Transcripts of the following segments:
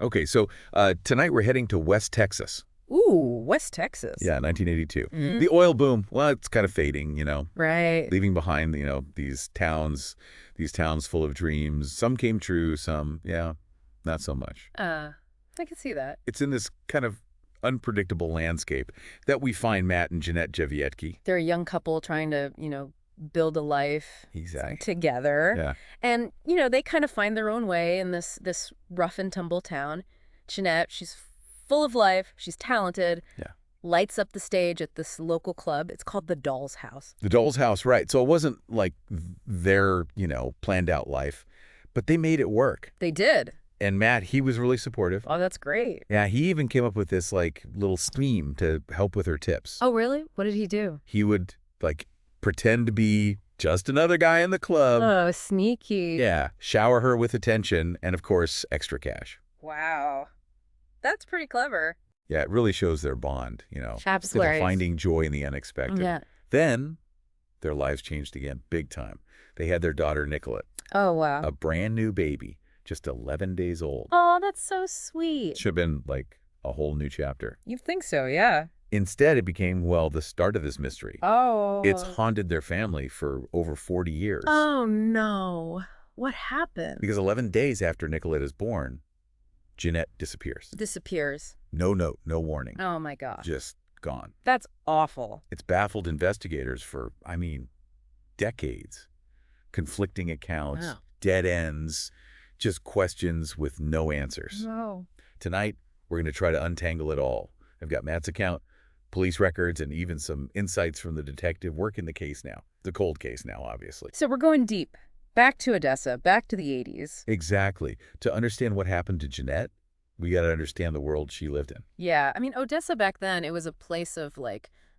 Okay, so tonight we're heading to West Texas. Ooh, West Texas. Yeah, 1982. Mm. The oil boom, well, it's kind of fading, Right. leaving behind, these towns full of dreams. Some came true, some, yeah, not so much. I can see that. It's in this kind of unpredictable landscape that we find Matt and Janette Jevietky. They're a young couple trying to, build a life Exactly. together. Yeah. And, they kind of find their own way in this rough and tumble town. Janette, she's full of life. She's talented. Yeah. Lights up the stage at this local club. It's called the Doll's House. The Doll's House, right. So it wasn't like their, planned out life, but they made it work. They did. And Matt, he was really supportive. Oh, that's great. Yeah, he even came up with this, little scheme to help with her tips. Oh, really? What did he do? He would, pretend to be just another guy in the club. Oh, sneaky. Yeah, shower her with attention and, of course, extra cash. Wow. That's pretty clever. Yeah, it really shows their bond, Absolutely. They're finding joy in the unexpected. Yeah. Then their lives changed again, big time. They had their daughter, Nicolette, Oh, wow. a brand new baby, just 11 days old. Oh, that's so sweet. Should have been, a whole new chapter. You think so, yeah. Instead, it became, the start of this mystery. Oh. It's haunted their family for over 40 years. Oh, no. What happened? Because 11 days after Nicolette is born, Janette disappears. Disappears. No note, no warning. Oh, my gosh. Just gone. That's awful. It's baffled investigators for, decades. Conflicting accounts, Wow. dead ends, just questions with no answers. No. Tonight, we're going to try to untangle it all. I've got Matt's account, police records, and even some insights from the detective working the case now. The cold case now, obviously. So we're going deep. Back to Odessa, back to the 80s. Exactly. To understand what happened to Janette, we got to understand the world she lived in. Yeah, Odessa back then, it was a place of,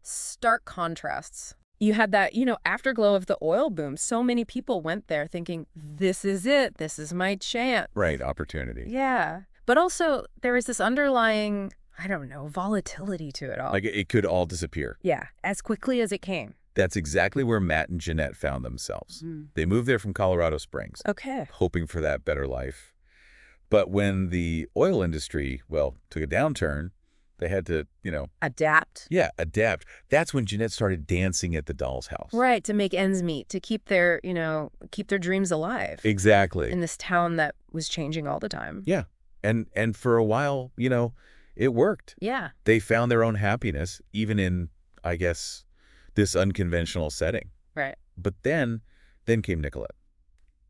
stark contrasts. You had that, afterglow of the oil boom. So many people went there thinking, this is it. This is my chance. Right, opportunity. Yeah. But also, there was this underlying, volatility to it all. It could all disappear. Yeah, as quickly as it came. That's exactly where Matt and Janette found themselves. They moved there from Colorado Springs, Okay. hoping for that better life. But when the oil industry, took a downturn, they had to, Adapt. Yeah, adapt. That's when Janette started dancing at the Doll's House. Right, to make ends meet, to keep their, keep their dreams alive. Exactly. In this town that was changing all the time. Yeah. And for a while, it worked. Yeah. They found their own happiness, even in, I guess, this unconventional setting. Right. But then came Nicolette.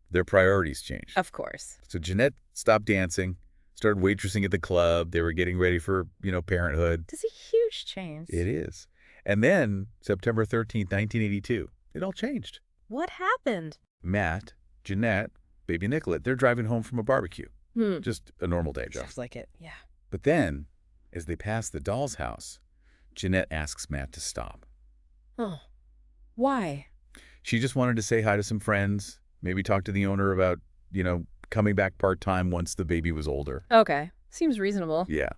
Their priorities changed. Of course. So Janette stopped dancing, started waitressing at the club. They were getting ready for, parenthood. It's a huge change. It is. And then, September 13th, 1982, it all changed. What happened? Matt, Janette, baby Nicolette, they're driving home from a barbecue. Just a normal day, Joe. Sounds like it, yeah. But then, as they pass the Doll's House, Janette asks Matt to stop. Oh, why? She just wanted to say hi to some friends, maybe talk to the owner about, coming back part-time once the baby was older. Okay, seems reasonable. Yeah.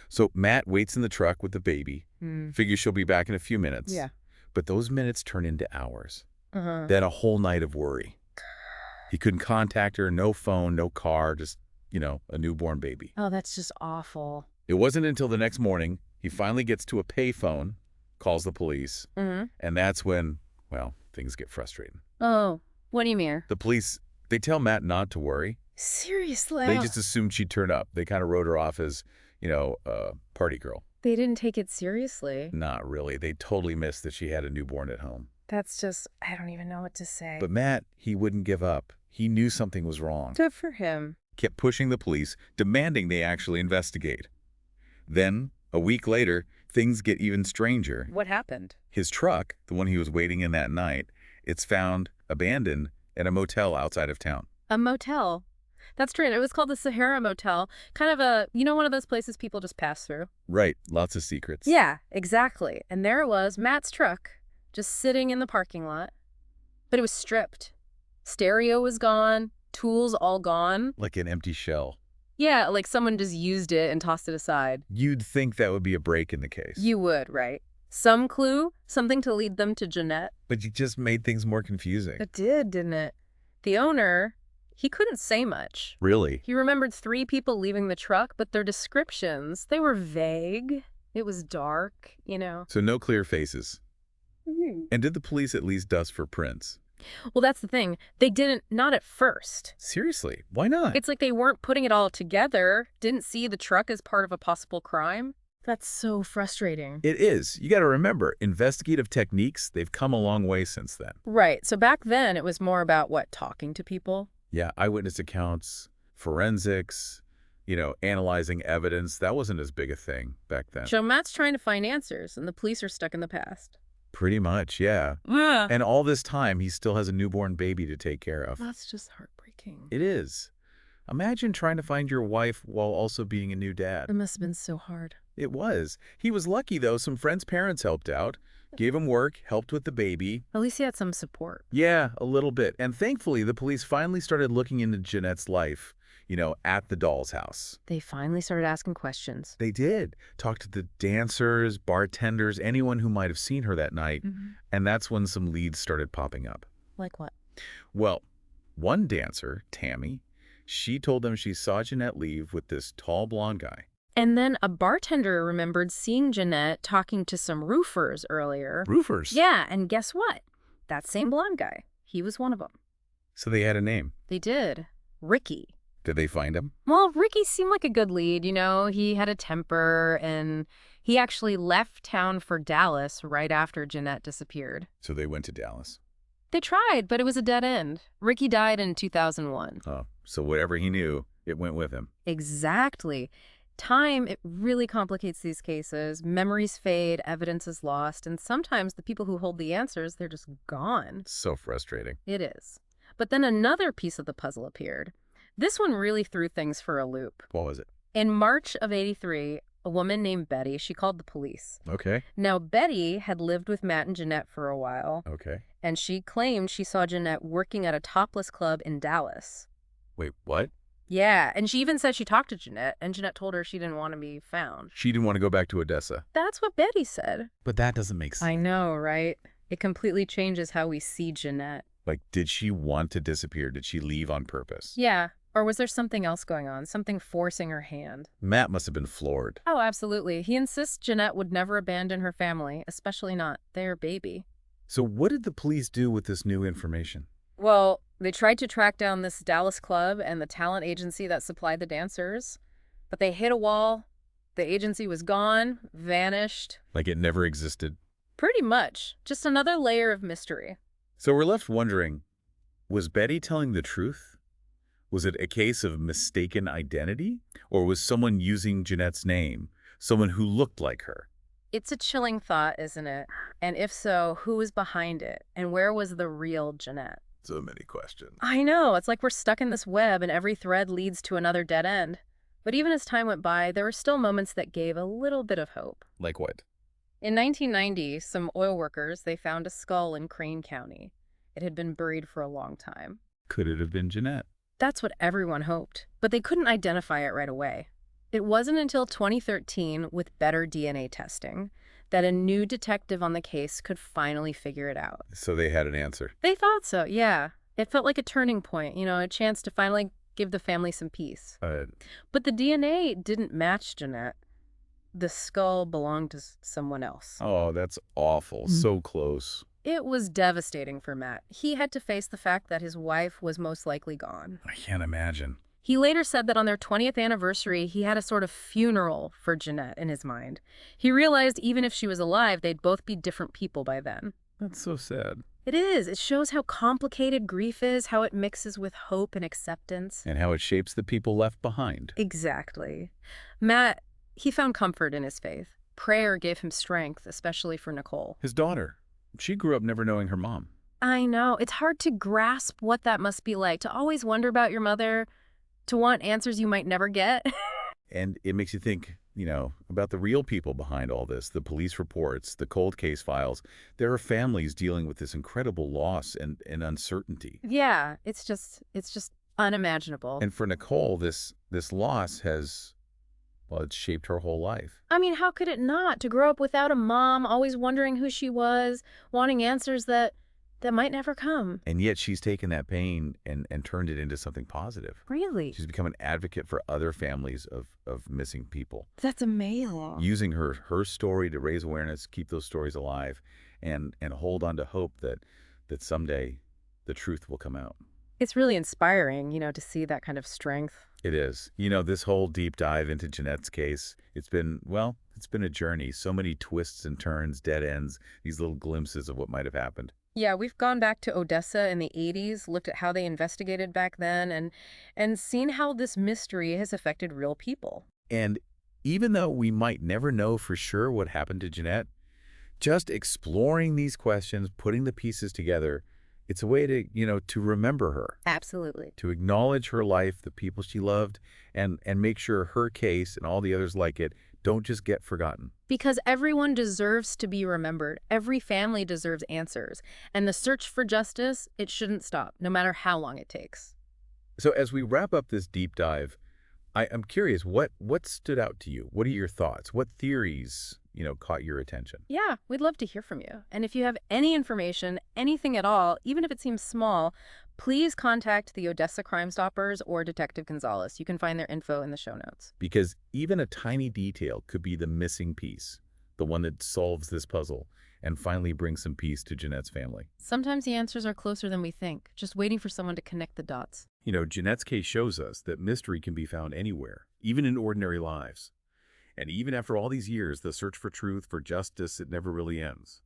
So Matt waits in the truck with the baby, figures she'll be back in a few minutes. Yeah. But those minutes turn into hours. Uh-huh. Then a whole night of worry. He couldn't contact her, no phone, no car, just, a newborn baby. Oh, that's just awful. It wasn't until the next morning he finally gets to a payphone, calls the police, and that's when, things get frustrating. Oh, what do you mean? The police, they tell Matt not to worry. Seriously? They just assumed she'd turn up. They kind of wrote her off as, a party girl. They didn't take it seriously. Not really. They totally missed that she had a newborn at home. That's just, I don't even know what to say. But Matt, he wouldn't give up. He knew something was wrong. Good for him. Kept pushing the police, demanding they actually investigate. Then, a week later, things get even stranger. What happened? His truck, the one he was waiting in that night, it's found abandoned at a motel outside of town. A motel? That's true. It was called the Sahara Motel. Kind of a, one of those places people just pass through. Right. Lots of secrets. Yeah, exactly. And there it was, Matt's truck, just sitting in the parking lot. But it was stripped. Stereo was gone. Tools all gone. Like an empty shell. Yeah, like someone just used it and tossed it aside. You'd think that would be a break in the case. You would, right? Some clue, something to lead them to Janette. But you just made things more confusing. It did, didn't it? The owner, he couldn't say much. Really? He remembered 3 people leaving the truck, but their descriptions, they were vague. It was dark, you know. So no clear faces. Mhm. And did the police at least dust for prints? Well, that's the thing. They didn't, not at first. Seriously, why not? It's like they weren't putting it all together, didn't see the truck as part of a possible crime. That's so frustrating. It is. You got to remember, investigative techniques, they've come a long way since then. Right. So back then, it was more about, what, talking to people? Yeah, eyewitness accounts, forensics, analyzing evidence. That wasn't as big a thing back then. So Matt's trying to find answers, and the police are stuck in the past. Pretty much, yeah. And all this time, he still has a newborn baby to take care of. That's just heartbreaking. It is. Imagine trying to find your wife while also being a new dad. It must have been so hard. It was. He was lucky, though. Some friends' parents helped out, gave him work, helped with the baby. At least he had some support. Yeah, a little bit. And thankfully, the police finally started looking into Janette's life, at the doll's house. They finally started asking questions. They did. Talked to the dancers, bartenders, anyone who might have seen her that night. And that's when some leads started popping up. Like what? Well, one dancer, Tammy, she told them she saw Janette leave with this tall blonde guy. And then a bartender remembered seeing Janette talking to some roofers earlier. Roofers? Yeah, and guess what? That same blonde guy. He was one of them. So they had a name. They did. Ricky. Did they find him? Well, Ricky seemed like a good lead, He had a temper, and he actually left town for Dallas right after Janette disappeared. So they went to Dallas. They tried, but it was a dead end. Ricky died in 2001. Oh, so whatever he knew, it went with him. Exactly. Time, it really complicates these cases. Memories fade, evidence is lost, and sometimes the people who hold the answers, they're just gone. So frustrating. It is. But then another piece of the puzzle appeared. This one really threw things for a loop. What was it? In March of '83, a woman named Betty, she called the police. Okay. Now, Betty had lived with Matt and Janette for a while, Okay. and she claimed she saw Janette working at a topless club in Dallas. Wait, what? Yeah, and she even said she talked to Janette, and Janette told her she didn't want to be found. She didn't want to go back to Odessa. That's what Betty said. But that doesn't make sense. I know, right? It completely changes how we see Janette. Like, did she want to disappear? Did she leave on purpose? Yeah. Or was there something else going on? Something forcing her hand? Matt must have been floored. Oh, absolutely. He insists Janette would never abandon her family, especially not their baby. So what did the police do with this new information? Well, they tried to track down this Dallas club and the talent agency that supplied the dancers, but they hit a wall. The agency was gone, vanished. Like it never existed? Pretty much. Just another layer of mystery. So we're left wondering, was Betty telling the truth? Was it a case of mistaken identity? Or was someone using Janette's name, someone who looked like her? It's a chilling thought, isn't it? And if so, who was behind it? And where was the real Janette? So many questions. I know. It's like we're stuck in this web and every thread leads to another dead end. But even as time went by, there were still moments that gave a little bit of hope. Like what? In 1990, some oil workers, they found a skull in Crane County. It had been buried for a long time. Could it have been Janette? That's what everyone hoped, but they couldn't identify it right away. It wasn't until 2013, with better DNA testing, that a new detective on the case could finally figure it out. So they had an answer. They thought so, yeah. It felt like a turning point, a chance to finally give the family some peace. But the DNA didn't match Janette. The skull belonged to someone else. Oh, that's awful. So close. It was devastating for Matt. He had to face the fact that his wife was most likely gone. I can't imagine. He later said that on their 20th anniversary, he had a sort of funeral for Janette in his mind. He realized even if she was alive, they'd both be different people by then. That's so sad. It is. It shows how complicated grief is, how it mixes with hope and acceptance. And how it shapes the people left behind. Exactly. Matt, he found comfort in his faith. Prayer gave him strength, especially for Nicole. His daughter. She grew up never knowing her mom. I know. It's hard to grasp what that must be like, to always wonder about your mother, to want answers you might never get. And it makes you think, about the real people behind all this, the police reports, the cold case files. There are families dealing with this incredible loss and uncertainty. Yeah, it's just unimaginable. And for Nicole, this loss has, well, it's shaped her whole life. I mean, how could it not? To grow up without a mom, always wondering who she was, wanting answers that that might never come. And yet she's taken that pain and turned it into something positive. Really? She's become an advocate for other families of missing people, That's amazing. using her story to raise awareness, keep those stories alive, and hold on to hope that someday the truth will come out. It's really inspiring, to see that kind of strength. It is. This whole deep dive into Janette's case, it's been a journey. So many twists and turns, dead ends, these little glimpses of what might have happened. Yeah, we've gone back to Odessa in the 80s, looked at how they investigated back then, and seen how this mystery has affected real people. And even though we might never know for sure what happened to Janette, just exploring these questions, putting the pieces together, it's a way to remember her, Absolutely. to acknowledge her life, the people she loved, and make sure her case and all the others like it don't just get forgotten. Because everyone deserves to be remembered. Every family deserves answers. And the search for justice, it shouldn't stop, no matter how long it takes. So as we wrap up this deep dive, I'm curious, what stood out to you? What are your thoughts? What theories, caught your attention? Yeah, we'd love to hear from you. And if you have any information, anything at all, even if it seems small, please contact the Odessa Crime Stoppers or Detective Gonzalez. You can find their info in the show notes. Because even a tiny detail could be the missing piece, the one that solves this puzzle and finally brings some peace to Janette's family. Sometimes the answers are closer than we think, just waiting for someone to connect the dots. Janette's case shows us that mystery can be found anywhere, even in ordinary lives. And even after all these years, the search for truth, for justice, it never really ends.